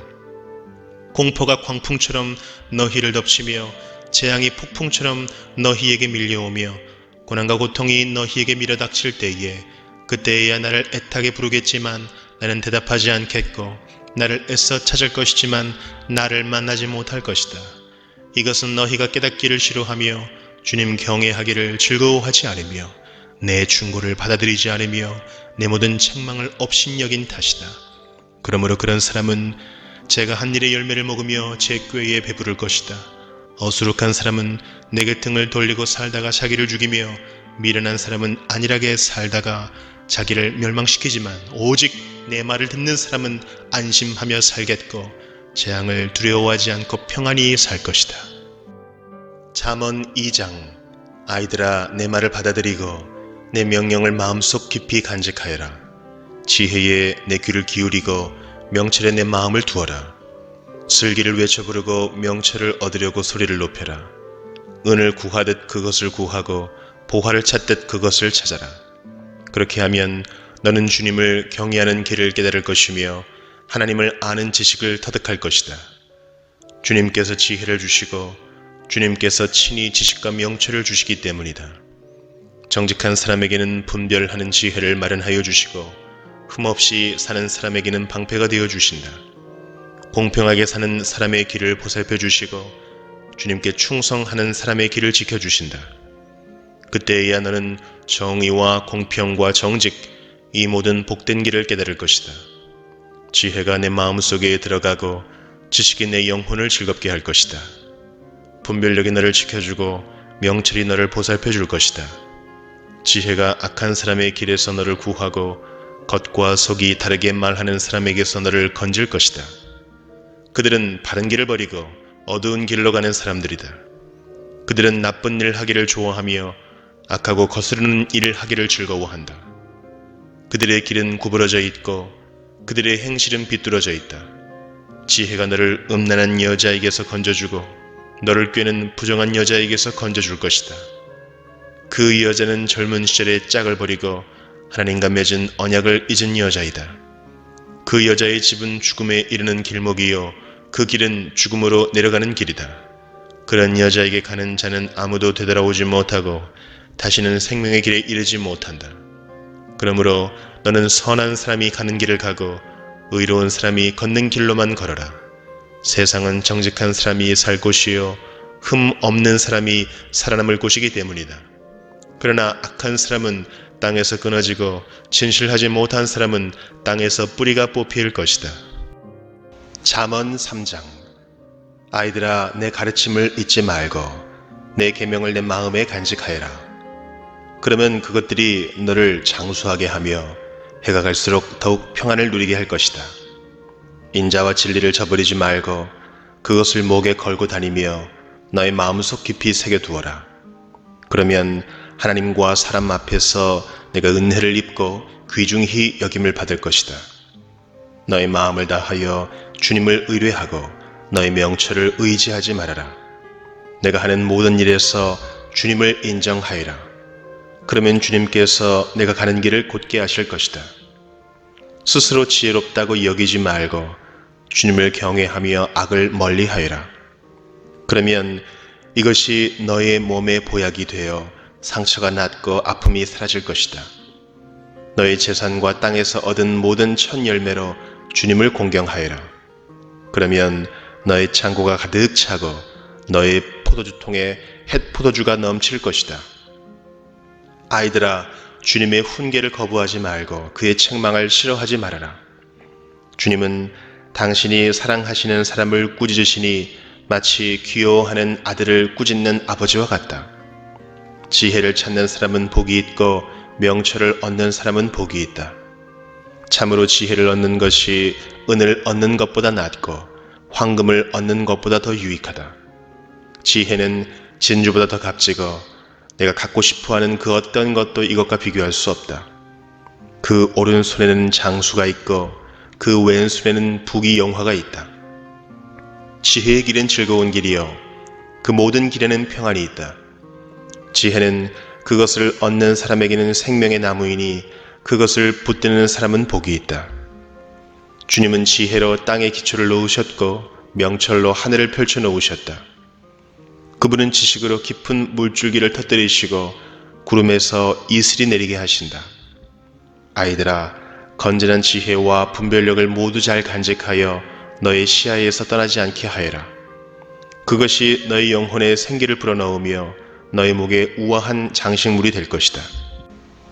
공포가 광풍처럼 너희를 덮치며 재앙이 폭풍처럼 너희에게 밀려오며 고난과 고통이 너희에게 밀어닥칠 때에 그때에야 나를 애타게 부르겠지만 나는 대답하지 않겠고 나를 애써 찾을 것이지만 나를 만나지 못할 것이다. 이것은 너희가 깨닫기를 싫어하며 주님 경외하기를 즐거워하지 않으며 내 충고를 받아들이지 않으며 내 모든 책망을 업신여긴 탓이다. 그러므로 그런 사람은 제가 한 일의 열매를 먹으며 제 꾀에 배부를 것이다. 어수룩한 사람은 내게 등을 돌리고 살다가 자기를 죽이며 미련한 사람은 안일하게 살다가 자기를 멸망시키지만 오직 내 말을 듣는 사람은 안심하며 살겠고 재앙을 두려워하지 않고 평안히 살 것이다. 잠언 2장. 아이들아, 내 말을 받아들이고 내 명령을 마음속 깊이 간직하여라. 지혜에 내 귀를 기울이고 명철에 내 마음을 두어라. 슬기를 외쳐 부르고 명철을 얻으려고 소리를 높여라. 은을 구하듯 그것을 구하고 보화를 찾듯 그것을 찾아라. 그렇게 하면 너는 주님을 경외하는 길을 깨달을 것이며 하나님을 아는 지식을 터득할 것이다. 주님께서 지혜를 주시고 주님께서 친히 지식과 명철을 주시기 때문이다. 정직한 사람에게는 분별하는 지혜를 마련하여 주시고 흠없이 사는 사람에게는 방패가 되어 주신다. 공평하게 사는 사람의 길을 보살펴 주시고 주님께 충성하는 사람의 길을 지켜주신다. 그때에야 너는 정의와 공평과 정직, 이 모든 복된 길을 깨달을 것이다. 지혜가 내 마음속에 들어가고 지식이 내 영혼을 즐겁게 할 것이다. 분별력이 너를 지켜주고 명철이 너를 보살펴 줄 것이다. 지혜가 악한 사람의 길에서 너를 구하고 겉과 속이 다르게 말하는 사람에게서 너를 건질 것이다. 그들은 바른 길을 버리고 어두운 길로 가는 사람들이다. 그들은 나쁜 일 하기를 좋아하며 악하고 거스르는 일을 하기를 즐거워한다. 그들의 길은 구부러져 있고 그들의 행실은 비뚤어져 있다. 지혜가 너를 음란한 여자에게서 건져주고 너를 꾀는 부정한 여자에게서 건져줄 것이다. 그 여자는 젊은 시절에 짝을 버리고 하나님과 맺은 언약을 잊은 여자이다. 그 여자의 집은 죽음에 이르는 길목이요 그 길은 죽음으로 내려가는 길이다. 그런 여자에게 가는 자는 아무도 되돌아오지 못하고 다시는 생명의 길에 이르지 못한다. 그러므로 너는 선한 사람이 가는 길을 가고 의로운 사람이 걷는 길로만 걸어라. 세상은 정직한 사람이 살 곳이요 흠 없는 사람이 살아남을 곳이기 때문이다. 그러나 악한 사람은 땅에서 끊어지고 진실하지 못한 사람은 땅에서 뿌리가 뽑힐 것이다. 잠언 3장. 아이들아, 내 가르침을 잊지 말고 내 계명을 내 마음에 간직하여라. 그러면 그것들이 너를 장수하게 하며 해가 갈수록 더욱 평안을 누리게 할 것이다. 인자와 진리를 저버리지 말고 그것을 목에 걸고 다니며 너의 마음속 깊이 새겨두어라. 그러면 하나님과 사람 앞에서 내가 은혜를 입고 귀중히 여김을 받을 것이다. 너의 마음을 다하여 주님을 의뢰하고 너의 명철을 의지하지 말아라. 내가 하는 모든 일에서 주님을 인정하여라. 그러면 주님께서 내가 가는 길을 곧게 하실 것이다. 스스로 지혜롭다고 여기지 말고 주님을 경외하며 악을 멀리하여라. 그러면 이것이 너의 몸의 보약이 되어 상처가 낫고 아픔이 사라질 것이다. 너의 재산과 땅에서 얻은 모든 첫 열매로 주님을 공경하여라. 그러면 너의 창고가 가득 차고 너의 포도주통에 햇 포도주가 넘칠 것이다. 아이들아, 주님의 훈계를 거부하지 말고 그의 책망을 싫어하지 말아라. 주님은 당신이 사랑하시는 사람을 꾸짖으시니 마치 귀여워하는 아들을 꾸짖는 아버지와 같다. 지혜를 찾는 사람은 복이 있고 명철을 얻는 사람은 복이 있다. 참으로 지혜를 얻는 것이 은을 얻는 것보다 낫고 황금을 얻는 것보다 더 유익하다. 지혜는 진주보다 더 값지고 내가 갖고 싶어하는 그 어떤 것도 이것과 비교할 수 없다. 그 오른손에는 장수가 있고 그 왼손에는 부귀 영화가 있다. 지혜의 길은 즐거운 길이요 그 모든 길에는 평안이 있다. 지혜는 그것을 얻는 사람에게는 생명의 나무이니 그것을 붙드는 사람은 복이 있다. 주님은 지혜로 땅의 기초를 놓으셨고 명철로 하늘을 펼쳐 놓으셨다. 그분은 지식으로 깊은 물줄기를 터뜨리시고 구름에서 이슬이 내리게 하신다. 아이들아, 건전한 지혜와 분별력을 모두 잘 간직하여 너의 시야에서 떠나지 않게 하여라. 그것이 너의 영혼에 생기를 불어넣으며 너의 목에 우아한 장식물이 될 것이다.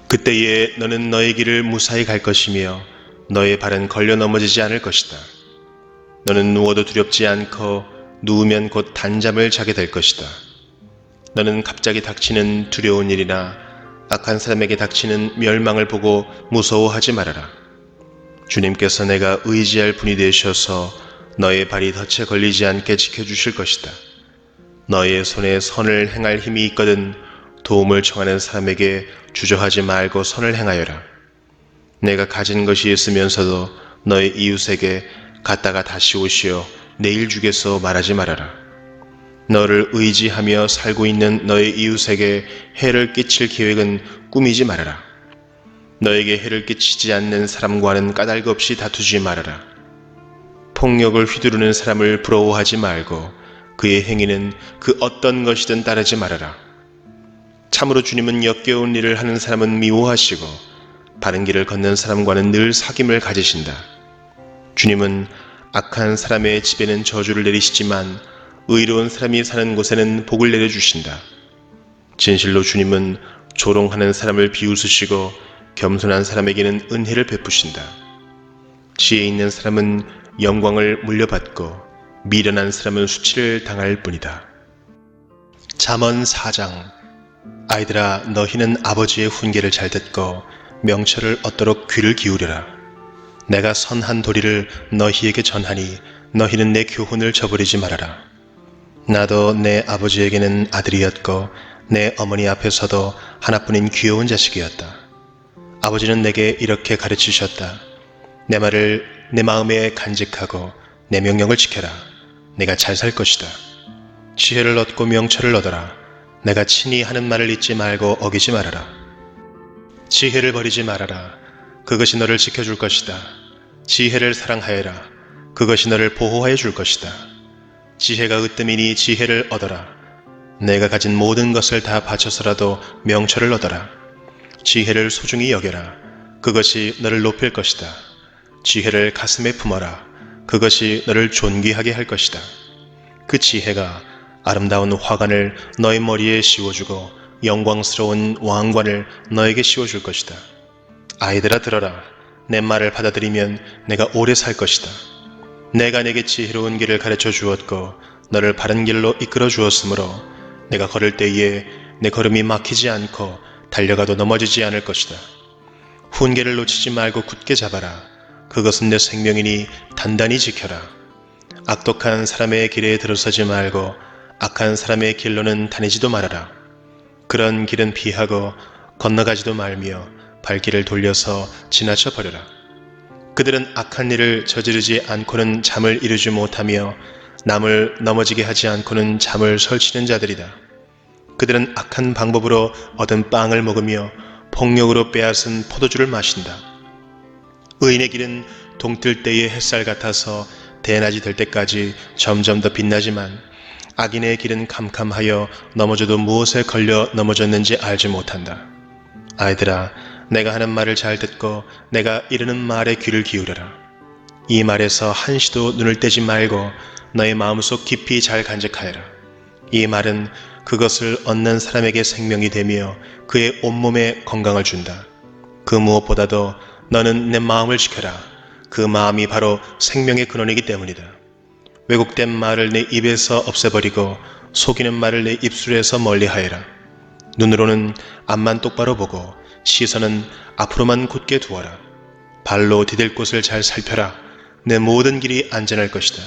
그때에 너는 너의 길을 무사히 갈 것이며 너의 발은 걸려 넘어지지 않을 것이다. 너는 누워도 두렵지 않고 누우면 곧 단잠을 자게 될 것이다. 너는 갑자기 닥치는 두려운 일이나 악한 사람에게 닥치는 멸망을 보고 무서워하지 말아라. 주님께서 내가 의지할 분이 되셔서 너의 발이 덫에 걸리지 않게 지켜주실 것이다. 너의 손에 선을 행할 힘이 있거든 도움을 청하는 사람에게 주저하지 말고 선을 행하여라. 내가 가진 것이 있으면서도 너의 이웃에게 갔다가 다시 오시어 내일 주겠소 말하지 말아라. 너를 의지하며 살고 있는 너의 이웃에게 해를 끼칠 계획은 꾸미지 말아라. 너에게 해를 끼치지 않는 사람과는 까닭 없이 다투지 말아라. 폭력을 휘두르는 사람을 부러워하지 말고 그의 행위는 그 어떤 것이든 따르지 말아라. 참으로 주님은 역겨운 일을 하는 사람은 미워하시고 바른 길을 걷는 사람과는 늘 사귐을 가지신다. 주님은 악한 사람의 집에는 저주를 내리시지만 의로운 사람이 사는 곳에는 복을 내려주신다. 진실로 주님은 조롱하는 사람을 비웃으시고 겸손한 사람에게는 은혜를 베푸신다. 지혜 있는 사람은 영광을 물려받고 미련한 사람은 수치를 당할 뿐이다. 잠언 4장. 아이들아, 너희는 아버지의 훈계를 잘 듣고 명철을 얻도록 귀를 기울여라. 내가 선한 도리를 너희에게 전하니 너희는 내 교훈을 저버리지 말아라. 나도 내 아버지에게는 아들이었고 내 어머니 앞에서도 하나뿐인 귀여운 자식이었다. 아버지는 내게 이렇게 가르치셨다. 내 말을 내 마음에 간직하고 내 명령을 지켜라. 내가 잘 살 것이다. 지혜를 얻고 명철을 얻어라. 내가 친히 하는 말을 잊지 말고 어기지 말아라. 지혜를 버리지 말아라. 그것이 너를 지켜줄 것이다. 지혜를 사랑하여라. 그것이 너를 보호하여 줄 것이다. 지혜가 으뜸이니 지혜를 얻어라. 내가 가진 모든 것을 다 바쳐서라도 명철을 얻어라. 지혜를 소중히 여겨라. 그것이 너를 높일 것이다. 지혜를 가슴에 품어라. 그것이 너를 존귀하게 할 것이다. 그 지혜가 아름다운 화관을 너의 머리에 씌워주고 영광스러운 왕관을 너에게 씌워줄 것이다. 아이들아, 들어라. 내 말을 받아들이면 내가 오래 살 것이다. 내가 내게 지혜로운 길을 가르쳐 주었고 너를 바른 길로 이끌어 주었으므로 내가 걸을 때에 내 걸음이 막히지 않고 달려가도 넘어지지 않을 것이다. 훈계를 놓치지 말고 굳게 잡아라. 그것은 내 생명이니 단단히 지켜라. 악독한 사람의 길에 들어서지 말고 악한 사람의 길로는 다니지도 말아라. 그런 길은 피하고 건너가지도 말며 발길을 돌려서 지나쳐 버려라. 그들은 악한 일을 저지르지 않고는 잠을 이루지 못하며 남을 넘어지게 하지 않고는 잠을 설치는 자들이다. 그들은 악한 방법으로 얻은 빵을 먹으며 폭력으로 빼앗은 포도주를 마신다. 의인의 길은 동뜰 때의 햇살 같아서 대낮이 될 때까지 점점 더 빛나지만 악인의 길은 캄캄하여 넘어져도 무엇에 걸려 넘어졌는지 알지 못한다. 아이들아, 내가 하는 말을 잘 듣고 내가 이르는 말에 귀를 기울여라. 이 말에서 한시도 눈을 떼지 말고 너의 마음속 깊이 잘 간직하여라. 이 말은 그것을 얻는 사람에게 생명이 되며 그의 온몸에 건강을 준다. 그 무엇보다도 너는 내 마음을 지켜라. 그 마음이 바로 생명의 근원이기 때문이다. 왜곡된 말을 내 입에서 없애버리고 속이는 말을 내 입술에서 멀리하여라. 눈으로는 앞만 똑바로 보고 시선은 앞으로만 곧게 두어라. 발로 디딜 곳을 잘 살펴라. 내 모든 길이 안전할 것이다.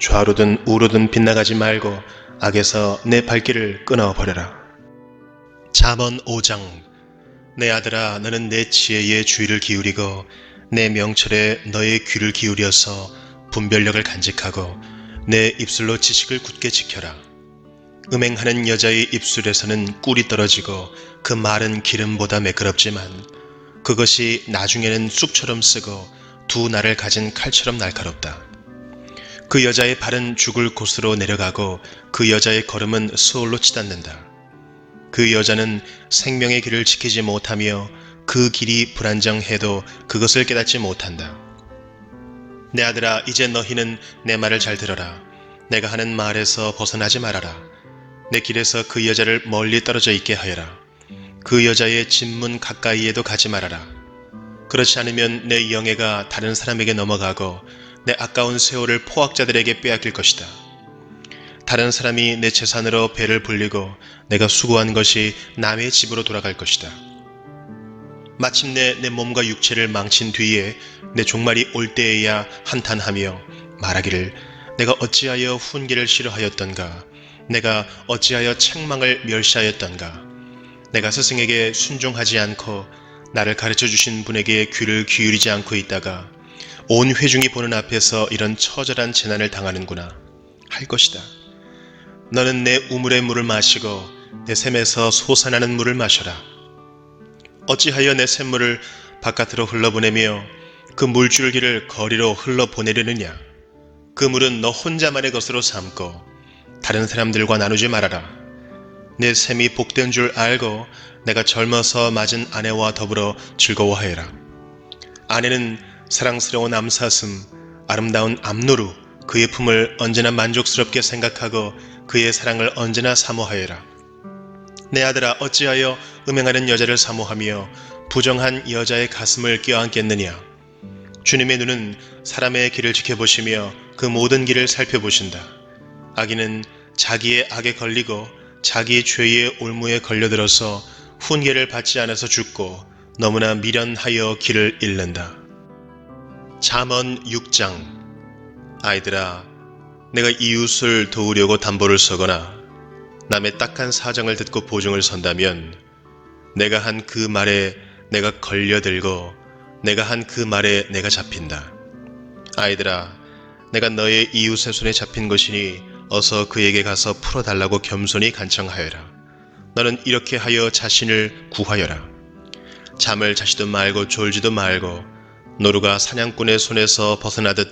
좌로든 우로든 빗나가지 말고 악에서 내 발길을 끊어버려라. 잠언 5장. 내 아들아, 너는 내 지혜에 주의를 기울이고 내 명철에 너의 귀를 기울여서 분별력을 간직하고 내 입술로 지식을 굳게 지켜라. 음행하는 여자의 입술에서는 꿀이 떨어지고 그 말은 기름보다 매끄럽지만 그것이 나중에는 쑥처럼 쓰고 두 날을 가진 칼처럼 날카롭다. 그 여자의 발은 죽을 곳으로 내려가고 그 여자의 걸음은 수올로 치닫는다. 그 여자는 생명의 길을 지키지 못하며 그 길이 불안정해도 그것을 깨닫지 못한다. 내 아들아, 이제 너희는 내 말을 잘 들어라. 내가 하는 말에서 벗어나지 말아라. 내 길에서 그 여자를 멀리 떨어져 있게 하여라. 그 여자의 집문 가까이에도 가지 말아라. 그렇지 않으면 내 영예가 다른 사람에게 넘어가고 내 아까운 세월을 포악자들에게 빼앗길 것이다. 다른 사람이 내 재산으로 배를 불리고 내가 수고한 것이 남의 집으로 돌아갈 것이다. 마침내 내 몸과 육체를 망친 뒤에 내 종말이 올 때에야 한탄하며 말하기를 내가 어찌하여 훈계를 싫어하였던가, 내가 어찌하여 책망을 멸시하였던가, 내가 스승에게 순종하지 않고 나를 가르쳐 주신 분에게 귀를 기울이지 않고 있다가 온 회중이 보는 앞에서 이런 처절한 재난을 당하는구나 할 것이다. 너는 내 우물의 물을 마시고 내 샘에서 솟아나는 물을 마셔라. 어찌하여 내 샘물을 바깥으로 흘러보내며 그 물줄기를 거리로 흘러보내려느냐. 그 물은 너 혼자만의 것으로 삼고 다른 사람들과 나누지 말아라. 내 샘이 복된 줄 알고 내가 젊어서 맞은 아내와 더불어 즐거워하여라. 아내는 사랑스러운 암사슴, 아름다운 암노루, 그의 품을 언제나 만족스럽게 생각하고 그의 사랑을 언제나 사모하여라. 내 아들아, 어찌하여 음행하는 여자를 사모하며 부정한 여자의 가슴을 껴안겠느냐. 주님의 눈은 사람의 길을 지켜보시며 그 모든 길을 살펴보신다. 악인은 자기의 악에 걸리고 자기의 죄의 올무에 걸려들어서 훈계를 받지 않아서 죽고 너무나 미련하여 길을 잃는다. 잠언 6장. 아이들아, 내가 이웃을 도우려고 담보를 서거나 남의 딱한 사정을 듣고 보증을 선다면 내가 한 그 말에 내가 걸려들고 내가 한 그 말에 내가 잡힌다. 아이들아, 내가 너의 이웃의 손에 잡힌 것이니 어서 그에게 가서 풀어달라고 겸손히 간청하여라. 너는 이렇게 하여 자신을 구하여라. 잠을 자지도 말고 졸지도 말고 노루가 사냥꾼의 손에서 벗어나듯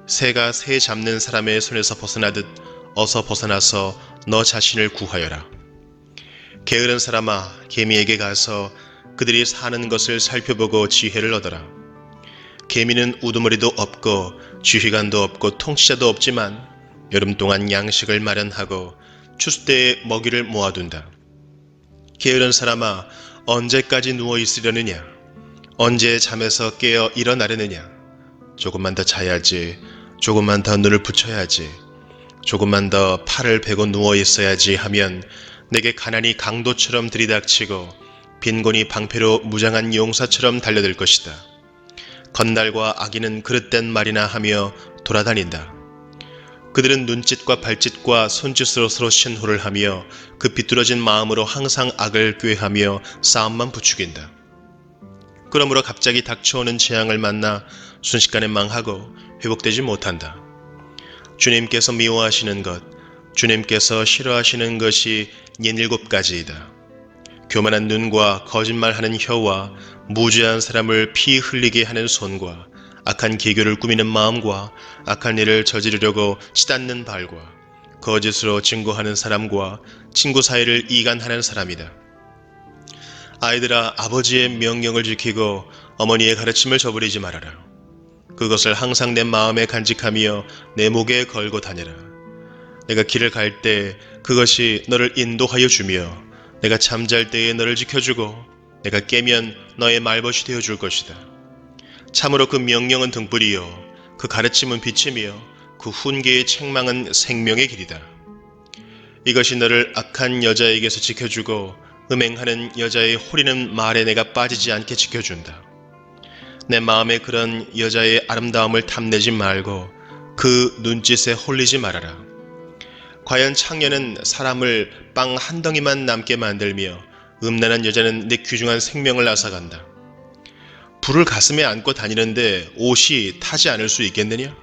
새가 새 잡는 사람의 손에서 벗어나듯 어서 벗어나서 너 자신을 구하여라. 게으른 사람아, 개미에게 가서 그들이 사는 것을 살펴보고 지혜를 얻어라. 개미는 우두머리도 없고 지휘관도 없고 통치자도 없지만 여름 동안 양식을 마련하고 추수 때에 먹이를 모아둔다. 게으른 사람아, 언제까지 누워 있으려느냐? 언제 잠에서 깨어 일어나려느냐? 조금만 더 자야지, 조금만 더 눈을 붙여야지, 조금만 더 팔을 베고 누워 있어야지 하면 내게 가난이 강도처럼 들이닥치고 빈곤이 방패로 무장한 용사처럼 달려들 것이다. 건달과 악인은 그릇된 말이나 하며 돌아다닌다. 그들은 눈짓과 발짓과 손짓으로 서로 신호를 하며 그 비뚤어진 마음으로 항상 악을 꾀하며 싸움만 부추긴다. 그러므로 갑자기 닥쳐오는 재앙을 만나 순식간에 망하고 회복되지 못한다. 주님께서 미워하시는 것, 주님께서 싫어하시는 것이 67가지이다. 교만한 눈과 거짓말하는 혀와 무죄한 사람을 피 흘리게 하는 손과 악한 계교를 꾸미는 마음과 악한 일을 저지르려고 치닫는 발과 거짓으로 증거하는 사람과 친구 사이를 이간하는 사람이다. 아이들아, 아버지의 명령을 지키고 어머니의 가르침을 저버리지 말아라. 그것을 항상 내 마음에 간직하며 내 목에 걸고 다니라. 내가 길을 갈 때 그것이 너를 인도하여 주며 내가 잠잘 때에 너를 지켜주고 내가 깨면 너의 말벗이 되어줄 것이다. 참으로 그 명령은 등불이요 그 가르침은 빛이며 그 훈계의 책망은 생명의 길이다. 이것이 너를 악한 여자에게서 지켜주고 음행하는 여자의 호리는 말에 내가 빠지지 않게 지켜준다. 내 마음에 그런 여자의 아름다움을 탐내지 말고 그 눈짓에 홀리지 말아라. 과연 창녀는 사람을 빵 한 덩이만 남게 만들며 음란한 여자는 내 귀중한 생명을 앗아간다. 불을 가슴에 안고 다니는데 옷이 타지 않을 수 있겠느냐?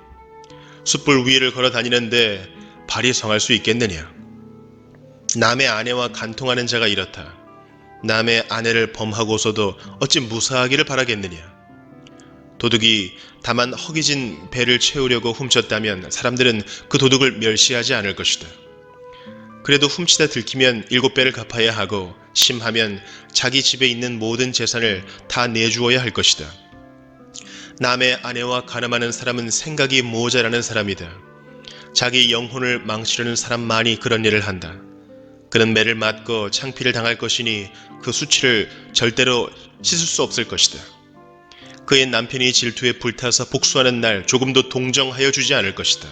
숯불 위를 걸어 다니는데 발이 성할 수 있겠느냐? 남의 아내와 간통하는 자가 이렇다. 남의 아내를 범하고서도 어찌 무사하기를 바라겠느냐? 도둑이 다만 허기진 배를 채우려고 훔쳤다면 사람들은 그 도둑을 멸시하지 않을 것이다. 그래도 훔치다 들키면 7배를 갚아야 하고 심하면 자기 집에 있는 모든 재산을 다 내주어야 할 것이다. 남의 아내와 간음하는 사람은 생각이 모자라는 사람이다. 자기 영혼을 망치려는 사람만이 그런 일을 한다. 그는 매를 맞고 창피를 당할 것이니 그 수치를 절대로 씻을 수 없을 것이다. 그의 남편이 질투에 불타서 복수하는 날 조금도 동정하여 주지 않을 것이다.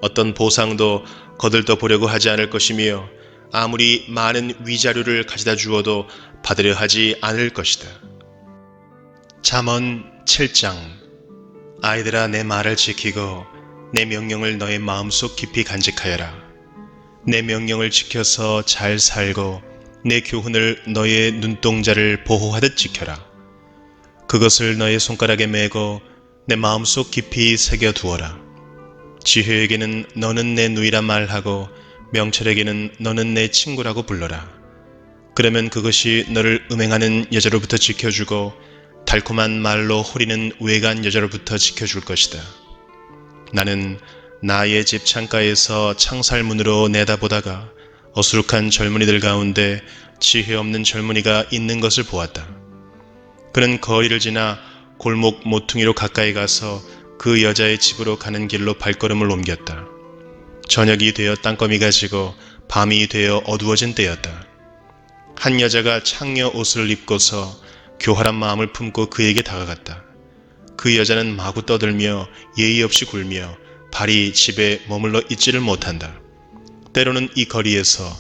어떤 보상도 거들떠 보려고 하지 않을 것이며 아무리 많은 위자료를 가져다 주어도 받으려 하지 않을 것이다. 잠언 7장. 아이들아, 내 말을 지키고 내 명령을 너의 마음속 깊이 간직하여라. 내 명령을 지켜서 잘 살고 내 교훈을 너의 눈동자를 보호하듯 지켜라. 그것을 너의 손가락에 메고 내 마음속 깊이 새겨두어라. 지혜에게는 너는 내 누이라 말하고 명철에게는 너는 내 친구라고 불러라. 그러면 그것이 너를 음행하는 여자로부터 지켜주고 달콤한 말로 호리는 외간 여자로부터 지켜줄 것이다. 나는 나의 집 창가에서 창살문으로 내다보다가 어수룩한 젊은이들 가운데 지혜 없는 젊은이가 있는 것을 보았다. 그는 거리를 지나 골목 모퉁이로 가까이 가서 그 여자의 집으로 가는 길로 발걸음을 옮겼다. 저녁이 되어 땅거미가 지고 밤이 되어 어두워진 때였다. 한 여자가 창녀 옷을 입고서 교활한 마음을 품고 그에게 다가갔다. 그 여자는 마구 떠들며 예의 없이 굴며 발이 집에 머물러 있지를 못한다. 때로는 이 거리에서,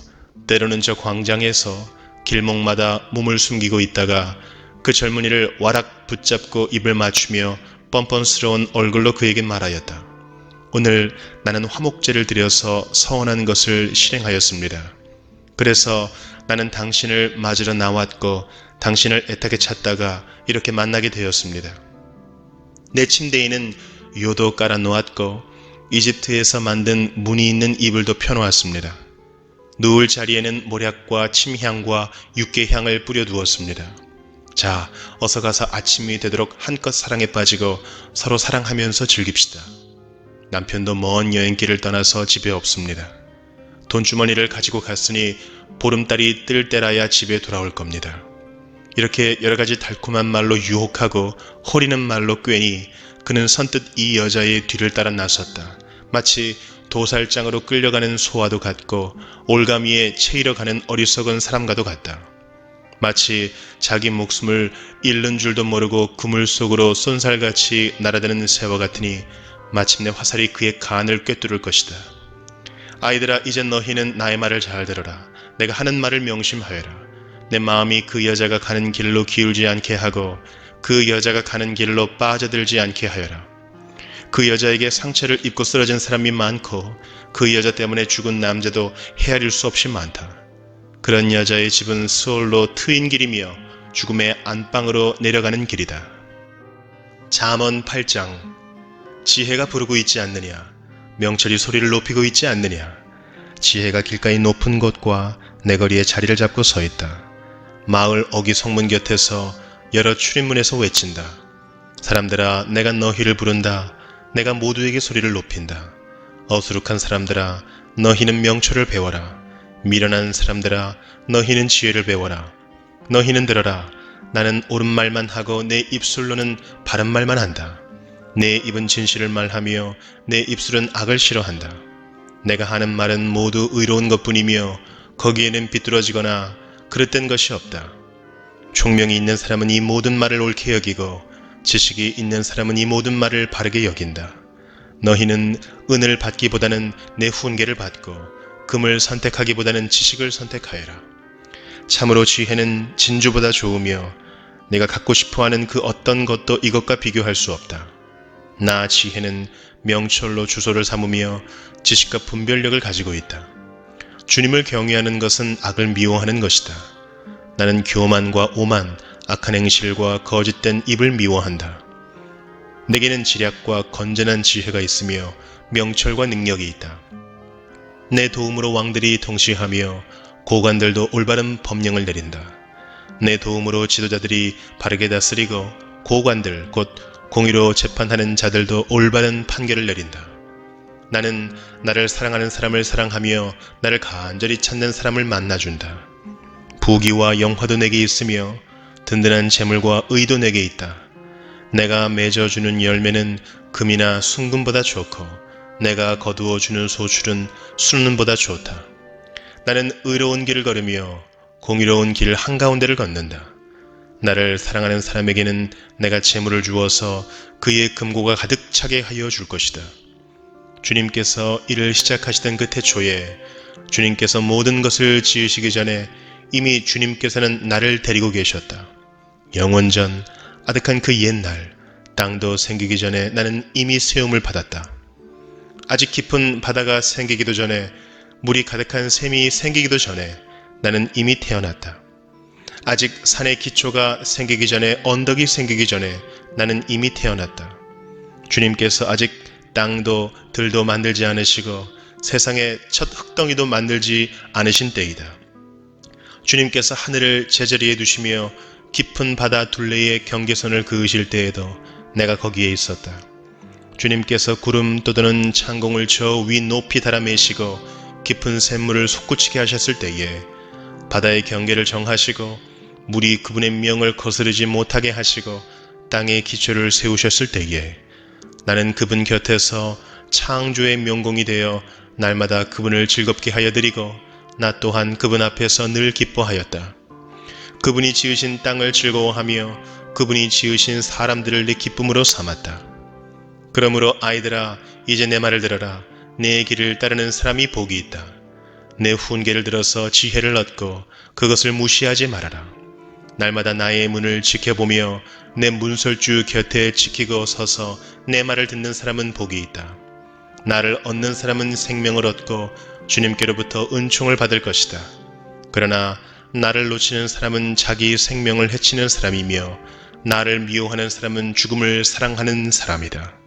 때로는 저 광장에서 길목마다 몸을 숨기고 있다가 그 젊은이를 와락 붙잡고 입을 맞추며 뻔뻔스러운 얼굴로 그에게 말하였다. 오늘 나는 화목제를 드려서 서원한 것을 실행하였습니다. 그래서 나는 당신을 맞으러 나왔고 당신을 애타게 찾다가 이렇게 만나게 되었습니다. 내 침대에는 요도 깔아 놓았고 이집트에서 만든 무늬 있는 이불도 펴놓았습니다. 누울 자리에는 모략과 침향과 육개향을 뿌려 두었습니다. 자, 어서 가서 아침이 되도록 한껏 사랑에 빠지고 서로 사랑하면서 즐깁시다. 남편도 먼 여행길을 떠나서 집에 없습니다. 돈주머니를 가지고 갔으니 보름달이 뜰 때라야 집에 돌아올 겁니다. 이렇게 여러 가지 달콤한 말로 유혹하고 호리는 말로 꿰니 그는 선뜻 이 여자의 뒤를 따라 나섰다. 마치 도살장으로 끌려가는 소와도 같고 올가미에 채이러 가는 어리석은 사람과도 같다. 마치 자기 목숨을 잃는 줄도 모르고 그물 속으로 쏜살같이 날아드는 새와 같으니 마침내 화살이 그의 간을 꿰뚫을 것이다. 아이들아, 이제 너희는 나의 말을 잘 들어라. 내가 하는 말을 명심하여라. 내 마음이 그 여자가 가는 길로 기울지 않게 하고 그 여자가 가는 길로 빠져들지 않게 하여라. 그 여자에게 상처를 입고 쓰러진 사람이 많고 그 여자 때문에 죽은 남자도 헤아릴 수 없이 많다. 그런 여자의 집은 스올로 트인 길이며 죽음의 안방으로 내려가는 길이다. 잠언 8장. 지혜가 부르고 있지 않느냐? 명철이 소리를 높이고 있지 않느냐? 지혜가 길가의 높은 곳과 내거리에 자리를 잡고 서 있다. 마을 어귀 성문 곁에서 여러 출입문에서 외친다. 사람들아, 내가 너희를 부른다. 내가 모두에게 소리를 높인다. 어수룩한 사람들아, 너희는 명철을 배워라. 미련한 사람들아, 너희는 지혜를 배워라. 너희는 들어라. 나는 옳은 말만 하고 내 입술로는 바른 말만 한다. 내 입은 진실을 말하며 내 입술은 악을 싫어한다. 내가 하는 말은 모두 의로운 것뿐이며 거기에는 비뚤어지거나 그릇된 것이 없다. 총명이 있는 사람은 이 모든 말을 옳게 여기고 지식이 있는 사람은 이 모든 말을 바르게 여긴다. 너희는 은을 받기보다는 내 훈계를 받고 금을 선택하기보다는 지식을 선택하여라. 참으로 지혜는 진주보다 좋으며 내가 갖고 싶어하는 그 어떤 것도 이것과 비교할 수 없다. 나 지혜는 명철로 주소를 삼으며 지식과 분별력을 가지고 있다. 주님을 경외하는 것은 악을 미워하는 것이다. 나는 교만과 오만, 악한 행실과 거짓된 입을 미워한다. 내게는 지략과 건전한 지혜가 있으며 명철과 능력이 있다. 내 도움으로 왕들이 통치하며 고관들도 올바른 법령을 내린다. 내 도움으로 지도자들이 바르게 다스리고 고관들 곧 공의로 재판하는 자들도 올바른 판결을 내린다. 나는 나를 사랑하는 사람을 사랑하며 나를 간절히 찾는 사람을 만나준다. 부귀와 영화도 내게 있으며 든든한 재물과 의도 내게 있다. 내가 맺어주는 열매는 금이나 순금보다 좋고 내가 거두어주는 소출은 순금보다 좋다. 나는 의로운 길을 걸으며 공의로운 길 한가운데를 걷는다. 나를 사랑하는 사람에게는 내가 재물을 주어서 그의 금고가 가득 차게 하여 줄 것이다. 주님께서 일을 시작하시던 그 태초에 주님께서 모든 것을 지으시기 전에 이미 주님께서는 나를 데리고 계셨다. 영원전 아득한 그 옛날, 땅도 생기기 전에 나는 이미 세움을 받았다. 아직 깊은 바다가 생기기도 전에, 물이 가득한 샘이 생기기도 전에 나는 이미 태어났다. 아직 산의 기초가 생기기 전에, 언덕이 생기기 전에 나는 이미 태어났다. 주님께서 아직 땅도 들도 만들지 않으시고 세상의 첫 흙덩이도 만들지 않으신 때이다. 주님께서 하늘을 제자리에 두시며 깊은 바다 둘레의 경계선을 그으실 때에도 내가 거기에 있었다. 주님께서 구름 떠도는 창공을 저 위 높이 달아매시고 깊은 샘물을 솟구치게 하셨을 때에, 바다의 경계를 정하시고 물이 그분의 명을 거스르지 못하게 하시고 땅의 기초를 세우셨을 때에, 나는 그분 곁에서 창조의 명공이 되어 날마다 그분을 즐겁게 하여 드리고 나 또한 그분 앞에서 늘 기뻐하였다. 그분이 지으신 땅을 즐거워하며 그분이 지으신 사람들을 내 기쁨으로 삼았다. 그러므로 아이들아, 이제 내 말을 들어라. 내 길을 따르는 사람이 복이 있다. 내 훈계를 들어서 지혜를 얻고 그것을 무시하지 말아라. 날마다 나의 문을 지켜보며 내 문설주 곁에 지키고 서서 내 말을 듣는 사람은 복이 있다. 나를 얻는 사람은 생명을 얻고 주님께로부터 은총을 받을 것이다. 그러나 나를 놓치는 사람은 자기 생명을 해치는 사람이며 나를 미워하는 사람은 죽음을 사랑하는 사람이다.